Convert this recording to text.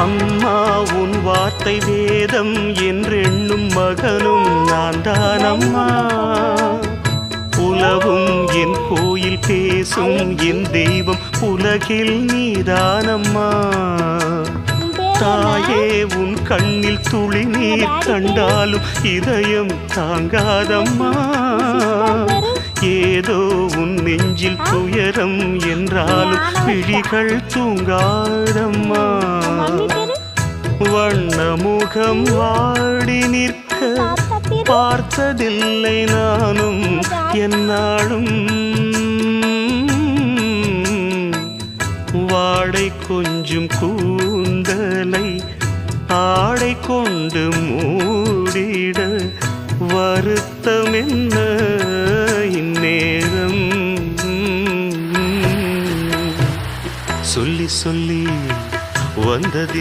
அம்மா உன் வார்த்தை வேதம் என்றெண்ணும் மகனும் நான் தானம்மா. உலவும் என் கோயில் பேசும் என் தெய்வம் உலகில் நீதானம்மா. தாயே உன் கண்ணில் துளி நீர் கண்டாலும் இதயம் தாங்காதம்மா. ஏதோ உன் நெஞ்சில் துயரம் என்றாலும் விழிகள் தூங்காதம்மா. வண்ண முகம் வாடி நிற்க பார்த்ததில்லை நானும் என்னாலும். வாடை கொஞ்சம் கூந்தலை ஆடை கொண்டு மூடிட வருத்தம் என்ன இந்நேரம். சொல்லி சொல்லி வந்ததில்